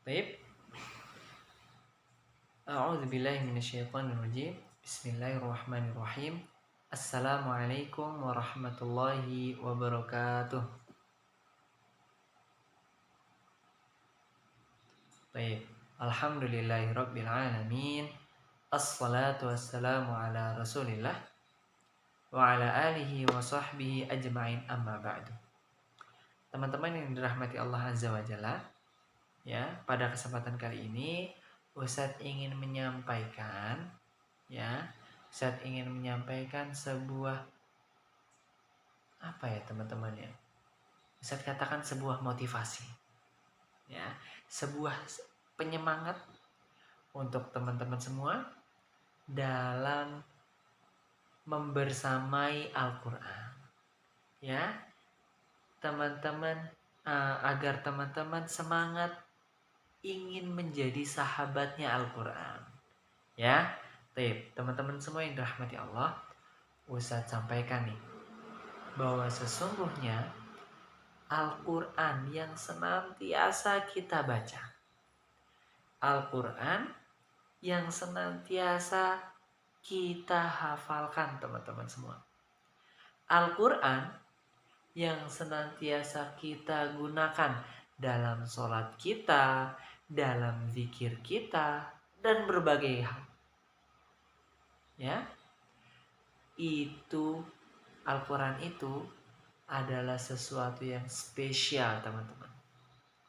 Baik. A'udzu billahi minasyaitonir rajim. Bismillahirrahmanirrahim. Assalamualaikum warahmatullahi wabarakatuh. Baik. Alhamdulillahirabbil alamin. Assalatu wassalamu ala Rasulillah wa ala alihi wa sahbihi ajma'in amma ba'du. Teman-teman yang dirahmati Allah Azza wa Jalla, ya, pada kesempatan kali ini Ustadz ingin menyampaikan sebuah apa ya teman-teman ya? Ustadz katakan sebuah motivasi. Ya, sebuah penyemangat untuk teman-teman semua dalam membersamai Al-Qur'an. Ya, teman-teman, agar teman-teman semangat ingin menjadi sahabatnya Al-Qur'an. Ya, teman-teman semua yang dirahmati Allah, Ustadz sampaikan nih bahwa sesungguhnya Al-Qur'an yang senantiasa kita baca, Al-Qur'an yang senantiasa kita hafalkan teman-teman semua, Al-Qur'an yang senantiasa kita gunakan dalam sholat kita, dalam zikir kita, dan berbagai hal. Ya, itu Al-Quran itu adalah sesuatu yang spesial teman-teman.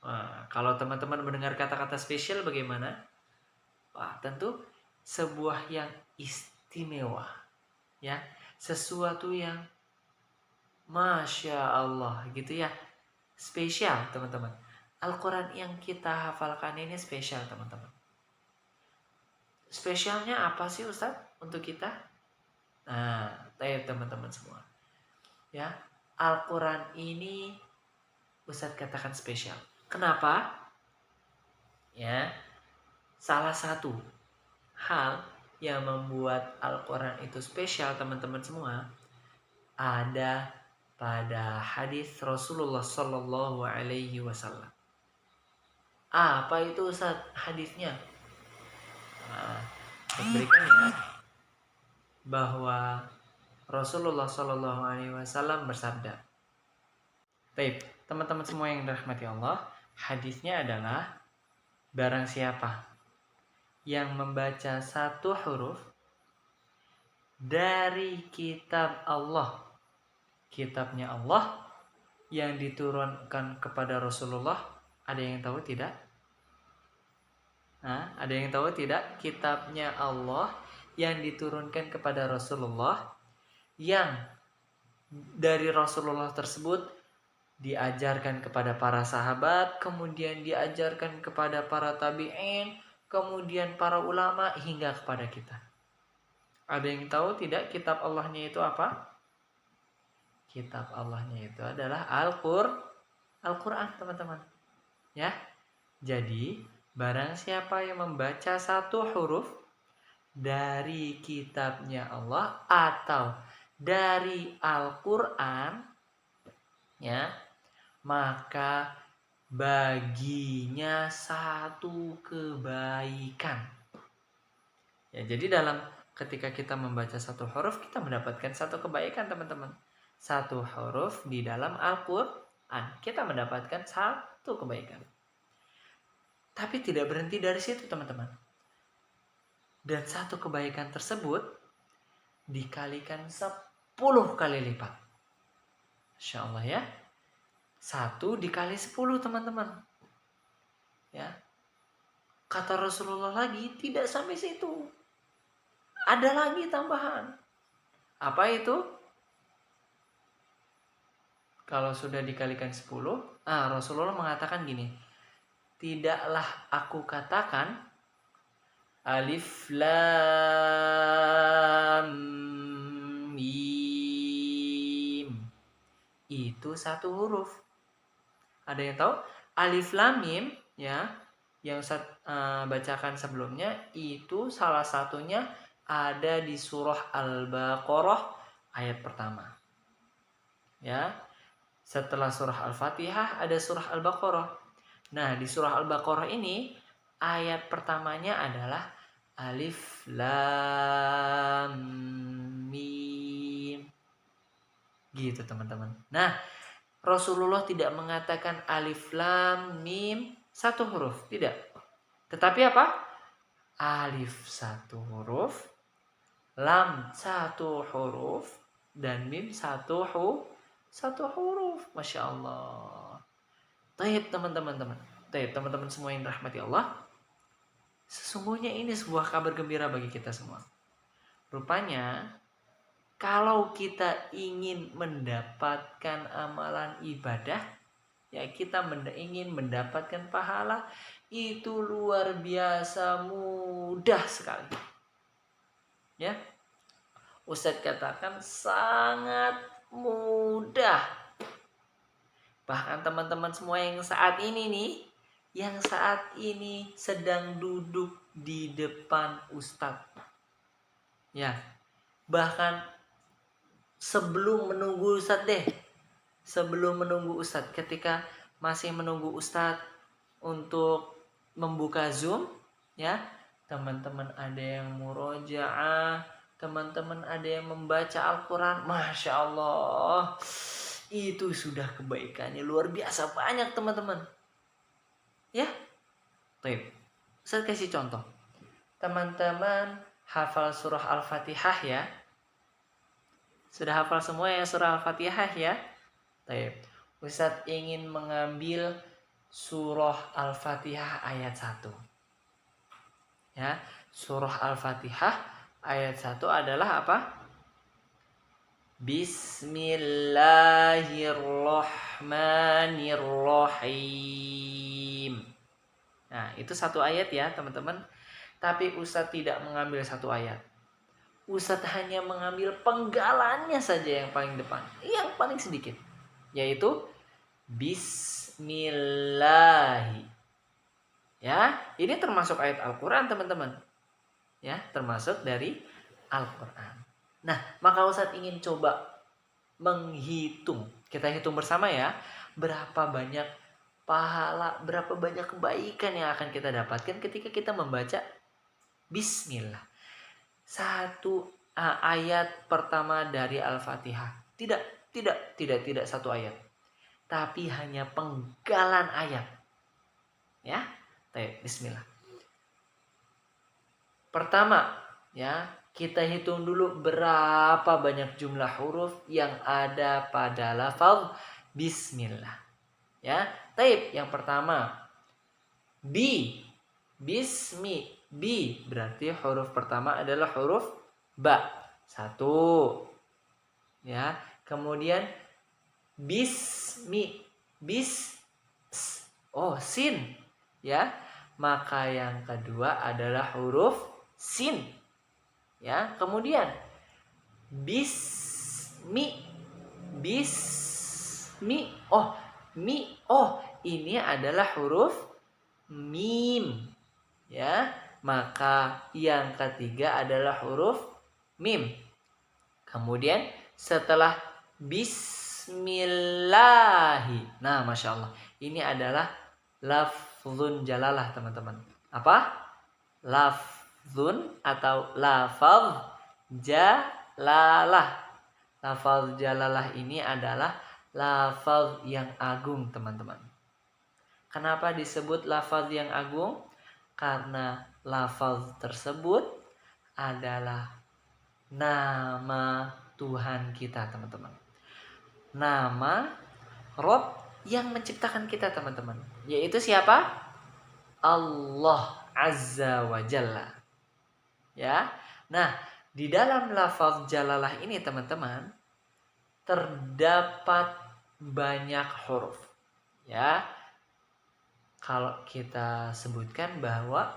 Wah, kalau teman-teman mendengar kata-kata spesial bagaimana? Wah, tentu sebuah yang istimewa, ya, sesuatu yang Masya Allah gitu ya, spesial teman-teman. Al-Quran yang kita hafalkan ini spesial teman-teman. Spesialnya apa sih Ustadz untuk kita? Nah, teman-teman semua, ya, Al-Quran ini Ustadz katakan spesial. Kenapa? Ya, salah satu hal yang membuat Al-Quran itu spesial teman-teman semua ada pada hadis Rasulullah Sallallahu Alaihi Wasallam. Apa itu Ustaz hadisnya? Nah, berikan ya, bahwa Rasulullah Sallallahu Alaihi Wasallam bersabda. Baik, teman-teman semua yang dirahmati Allah, hadisnya adalah barang siapa yang membaca satu huruf dari kitab Allah, kitabnya Allah yang diturunkan kepada Rasulullah, ada yang tahu tidak? Ada yang tahu tidak? Kitabnya Allah yang diturunkan kepada Rasulullah, yang dari Rasulullah tersebut diajarkan kepada para sahabat, kemudian diajarkan kepada para tabi'in, kemudian para ulama, hingga kepada kita. Ada yang tahu tidak kitab Allahnya itu apa? Kitab Allahnya itu adalah Al-Quran teman-teman. Ya, jadi barang siapa yang membaca satu huruf dari kitabnya Allah atau dari Al-Quran, ya, maka baginya satu kebaikan. Ya, jadi ketika kita membaca satu huruf, kita mendapatkan satu kebaikan teman-teman. Satu huruf di dalam Al-Quran, kita mendapatkan satu kebaikan. Tapi tidak berhenti dari situ teman-teman. Dan satu kebaikan tersebut dikalikan 10 kali lipat. Insya Allah ya. 1 dikali 10 teman-teman. Ya. Kata Rasulullah lagi, tidak sampai situ. Ada lagi tambahan. Apa itu? Kalau sudah dikalikan 10, Rasulullah mengatakan gini. Tidaklah aku katakan Alif Lam Mim. Itu satu huruf. Ada yang tahu? Alif Lam Mim, ya, yang saya bacakan sebelumnya, itu salah satunya ada di surah Al-Baqarah ayat pertama. Ya. Setelah surah Al-Fatihah ada surah Al-Baqarah. Nah, di surah Al-Baqarah ini ayat pertamanya adalah Alif Lam Mim. Gitu, teman-teman. Nah, Rasulullah tidak mengatakan Alif Lam Mim satu huruf, tidak. Tetapi apa? Alif satu huruf, Lam satu huruf, dan Mim satu huruf. Masya Allah. Taib teman-teman. Taib teman-teman semua yang dirahmati Allah. Sesungguhnya ini sebuah kabar gembira bagi kita semua. Rupanya kalau kita ingin mendapatkan amalan ibadah, ya kita ingin mendapatkan pahala, itu luar biasa mudah sekali. Ya, Ustadz katakan sangat mudah. Bahkan teman-teman semua yang saat ini sedang duduk di depan Ustadz. Ya, bahkan sebelum menunggu Ustadz, ketika masih menunggu Ustadz untuk membuka Zoom, ya, teman-teman ada yang murojaah, teman-teman ada yang membaca Al-Quran. Masya Allah, itu sudah kebaikannya luar biasa banyak, teman-teman. Ya, baik. Saya kasih contoh. Teman-teman hafal surah Al-Fatihah ya. Sudah hafal semua ya surah Al-Fatihah ya? Baik. Ustadz ingin mengambil surah Al-Fatihah ayat 1. Ya, surah Al-Fatihah ayat 1 adalah apa? Bismillahirrahmanirrahim. Nah, itu satu ayat ya, teman-teman. Tapi Ustadz tidak mengambil satu ayat. Ustadz hanya mengambil penggalannya saja yang paling depan, yang paling sedikit, yaitu Bismillahi. Ya, ini termasuk ayat Al-Quran, teman-teman. Ya, termasuk dari Al-Quran. Nah, maka Ustadz ingin coba menghitung. Kita hitung bersama ya, berapa banyak pahala, berapa banyak kebaikan yang akan kita dapatkan ketika kita membaca Bismillah. Satu ayat pertama dari Al-Fatihah. Tidak satu ayat. Tapi hanya penggalan ayat. Ya. Bismillah. Pertama, ya, kita hitung dulu berapa banyak jumlah huruf yang ada pada lafaz Bismillah. Ya. Yang pertama, Bismi. B berarti huruf pertama adalah huruf ba. 1. Ya, kemudian Bismi. Sin. Ya. Maka yang kedua adalah huruf sin. Ya, kemudian Bismi. Ini adalah huruf mim. Ya. Maka yang ketiga adalah huruf mim. Kemudian setelah Bismillahi. Nah, Masya Allah. Ini adalah lafzun jalalah, teman-teman. Apa? Lafzun atau lafaz jalalah. Lafaz jalalah ini adalah lafaz yang agung, teman-teman. Kenapa disebut lafaz yang agung? Karena lafaz tersebut adalah nama Tuhan kita, teman-teman. Nama Rob yang menciptakan kita, teman-teman. Yaitu siapa? Allah Azza wa Jalla. Ya. Nah, di dalam lafaz jalalah ini, teman-teman, terdapat banyak huruf. Ya. Kalau kita sebutkan bahwa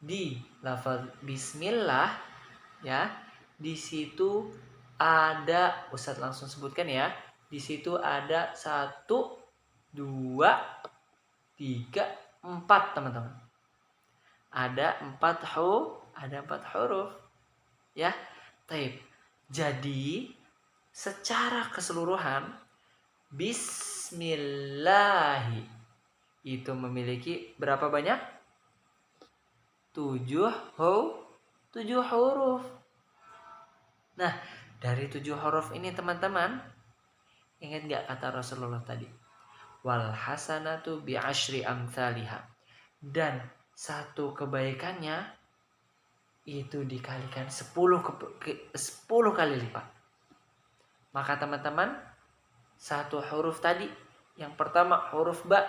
di lafaz Bismillah, ya, di situ ada, Ustadz langsung sebutkan ya, di situ ada 1, 2, 3, 4, teman-teman. Ada 4 huruf, ya. Jadi secara keseluruhan Bismillahi itu memiliki berapa banyak? 7 huruf. Nah, dari 7 huruf ini teman-teman, ingat gak kata Rasulullah tadi? Wal hasanatu bi asyri amthaliha. Dan satu kebaikannya itu dikalikan 10 kali lipat. Maka teman-teman, satu huruf tadi, yang pertama huruf ba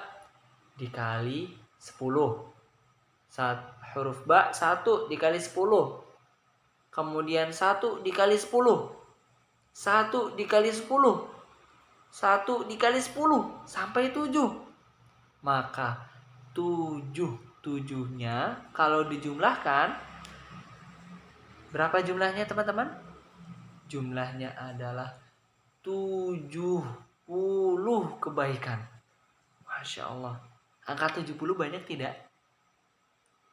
dikali 10. Huruf ba 1 dikali 10. Kemudian 1 dikali 10. 1 dikali 10. 1 dikali 10 sampai 7. Maka 7-nya kalau dijumlahkan, berapa jumlahnya teman-teman? Jumlahnya adalah 70 kebaikan. Masya Allah. Angka 70 banyak tidak?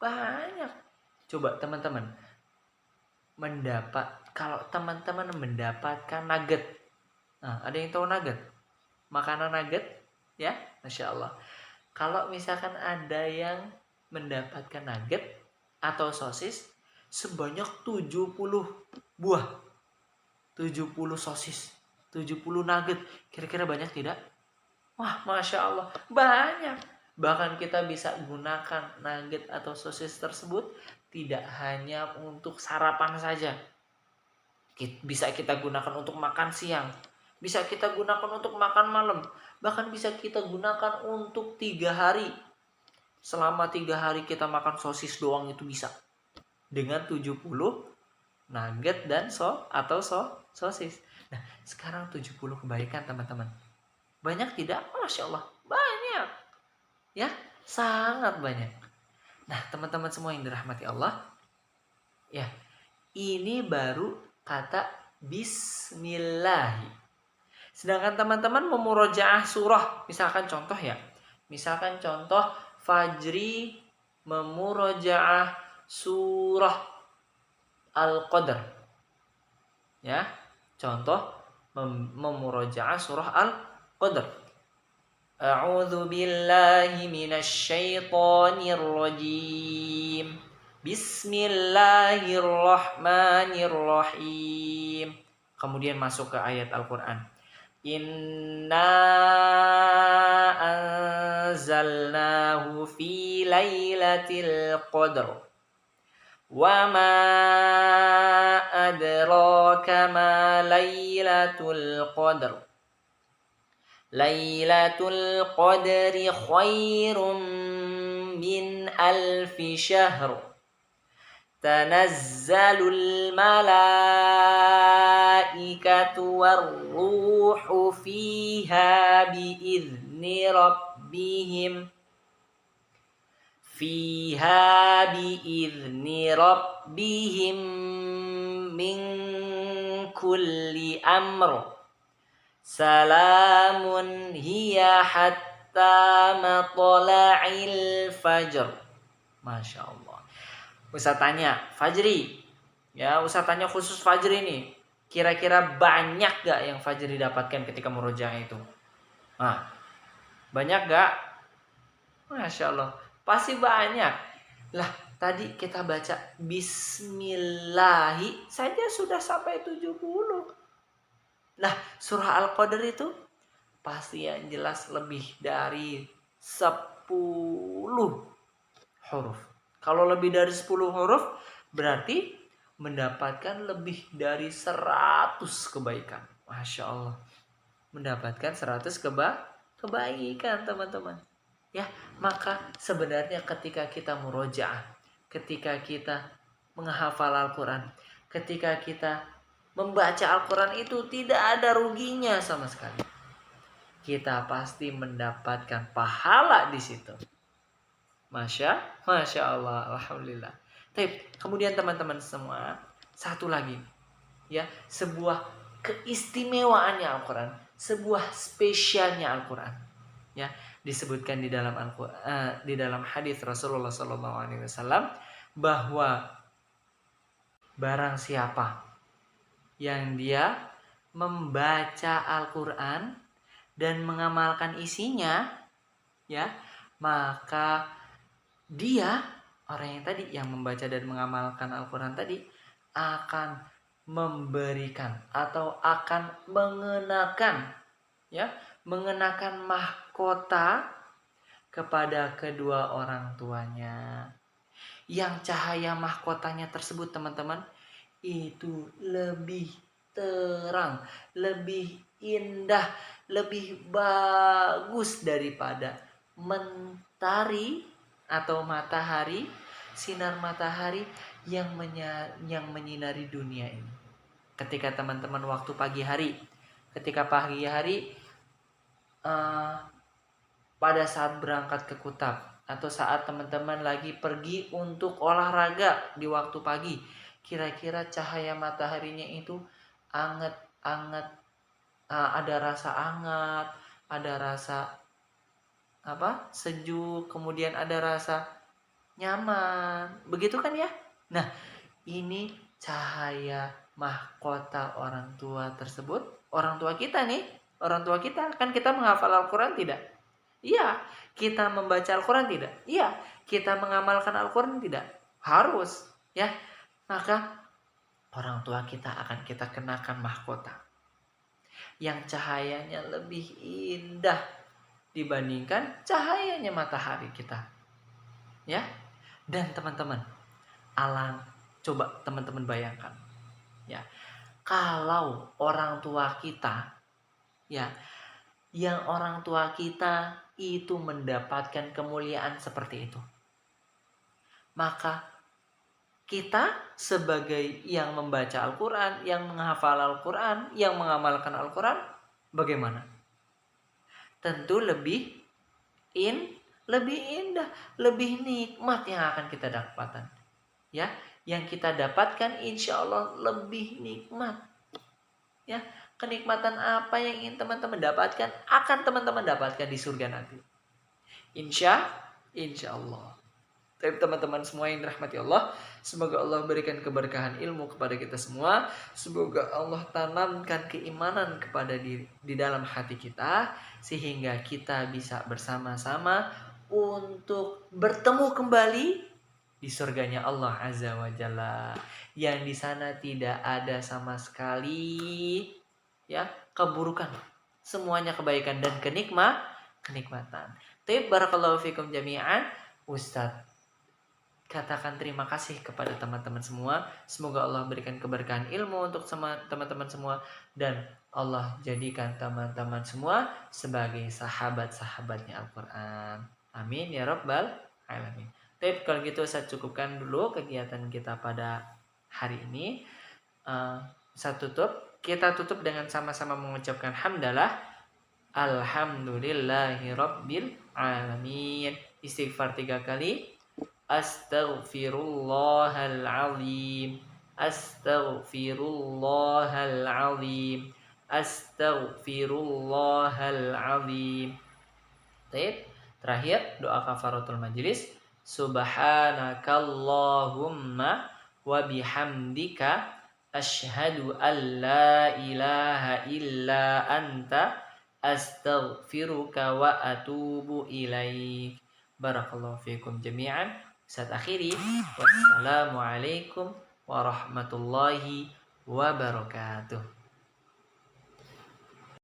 Banyak. Coba teman-teman, kalau teman-teman mendapatkan nugget. Nah, ada yang tahu nugget? Makanan nugget? Ya, Masya Allah. Kalau misalkan ada yang mendapatkan nugget atau sosis sebanyak 70 buah. 70 sosis, 70 nugget. Kira-kira banyak tidak? Wah, Masya Allah, banyak. Bahkan kita bisa gunakan nugget atau sosis tersebut tidak hanya untuk sarapan saja. Bisa kita gunakan untuk makan siang. Bisa kita gunakan untuk makan malam. Bahkan bisa kita gunakan untuk 3 hari. Selama 3 hari kita makan sosis doang itu bisa. Dengan 70 nugget dan sosis. Nah, sekarang 70 kebaikan teman-teman. Banyak tidak? Masya Allah, banyak. Ya, sangat banyak. Nah, teman-teman semua yang dirahmati Allah, ya, ini baru kata bismillahi. Sedangkan teman-teman memurojaah surah, misalkan contoh ya. Misalkan contoh Fajri memurojaah surah Al-Qadr. Ya, contoh memurojaah surah Al-Qadr. A'udzu billahi minasyaitonir rajim. Bismillahirrahmanirrahim. Kemudian masuk ke ayat Al-Qur'an. Inna anzalnahu fi lailatul qadr. Wa ma adraka ma lailatul qadr. Lailatul qadri khairum min alfi syahr. Tanazzalul malaikatu warruhu fiha biizni rabbihim min kulli amr. Salamun hiya hatta matla'il fajr. Masya Allah. Ustaz tanya, Fajri. Ya, Ustaz tanya khusus Fajri ini. Kira-kira banyak gak yang Fajri dapatkan ketika murojaah itu? Nah, banyak gak? Masya Allah. Pasti banyak. Lah, tadi kita baca Bismillahi saja sudah sampai 70. Nah, surah Al-Qadr itu pasti yang jelas lebih dari 10 huruf. Kalau lebih dari 10 huruf berarti mendapatkan lebih dari 100 kebaikan. Masya Allah. Mendapatkan 100 kebaikan teman-teman. Ya, maka sebenarnya ketika kita murojaah, ketika kita menghafal Al-Quran, ketika kita membaca Al-Quran itu tidak ada ruginya sama sekali. Kita pasti mendapatkan pahala di situ. Masya Allah, alhamdulillah. Kemudian teman-teman semua, satu lagi, ya, sebuah keistimewaannya Al-Quran, sebuah spesialnya Al-Quran, ya, disebutkan di dalam di dalam hadis Rasulullah SAW bahwa barang siapa yang dia membaca Al-Quran dan mengamalkan isinya, ya, maka dia, orang yang tadi yang membaca dan mengamalkan Al-Quran tadi, akan memberikan atau akan mengenakan, ya, mengenakan mahkota kepada kedua orang tuanya. Yang cahaya mahkotanya tersebut, teman-teman, itu lebih terang, lebih indah, lebih bagus daripada mentari atau matahari, sinar matahari yang menyinari dunia ini. Ketika teman-teman waktu pagi hari, pada saat berangkat ke Kutab atau saat teman-teman lagi pergi untuk olahraga di waktu pagi, kira-kira cahaya mataharinya itu anget-anget, ada rasa hangat, ada rasa sejuk, kemudian ada rasa nyaman, begitu kan ya? Nah, ini cahaya mahkota orang tua tersebut, orang tua kita nih, orang tua kita. Kan kita menghafal Al-Quran tidak? Iya. Kita membaca Al-Quran tidak? Iya. Kita mengamalkan Al-Quran tidak? Harus, ya. Maka orang tua kita akan kita kenakan mahkota yang cahayanya lebih indah dibandingkan cahayanya matahari kita, ya. Dan teman-teman, coba teman-teman bayangkan, ya, kalau orang tua kita, ya, yang orang tua kita itu mendapatkan kemuliaan seperti itu, maka kita sebagai yang membaca Al-Quran, yang menghafal Al-Quran, yang mengamalkan Al-Quran, bagaimana? Tentu lebih indah, lebih nikmat yang akan kita dapatkan, ya. Yang kita dapatkan insya Allah lebih nikmat, ya. Kenikmatan apa yang ingin teman-teman dapatkan akan teman-teman dapatkan di surga nanti, insya Allah. Tapi teman-teman semua yang dirahmati Allah, semoga Allah berikan keberkahan ilmu kepada kita semua. Semoga Allah tanamkan keimanan kepada di dalam hati kita, sehingga kita bisa bersama-sama untuk bertemu kembali di surganya Allah Azza wa Jalla, yang di sana tidak ada sama sekali, ya, keburukan, semuanya kebaikan dan kenikmatan. Tapi barakallahu fikum jami'an. Ustadz katakan terima kasih kepada teman-teman semua. Semoga Allah berikan keberkahan ilmu untuk teman-teman semua, dan Allah jadikan teman-teman semua sebagai sahabat-sahabatnya Al-Quran. Amin ya rabbal alamin. Tapi kalau gitu saya cukupkan dulu kegiatan kita pada hari ini. Kita tutup dengan sama-sama mengucapkan hamdalah, alhamdulillahi rabbil alamin. Istighfar 3 kali. Astaghfirullahalazim, astaghfirullahalazim, astaghfirullahalazim. Terakhir doa kafaratul majlis. Subhanakallahumma wa bihamdika asyhadu an la ilaha illa anta astaghfiruka wa atubu ilaik. Barakallahu fiikum jami'an. Saat akhiri, wassalamualaikum warahmatullahi wabarakatuh.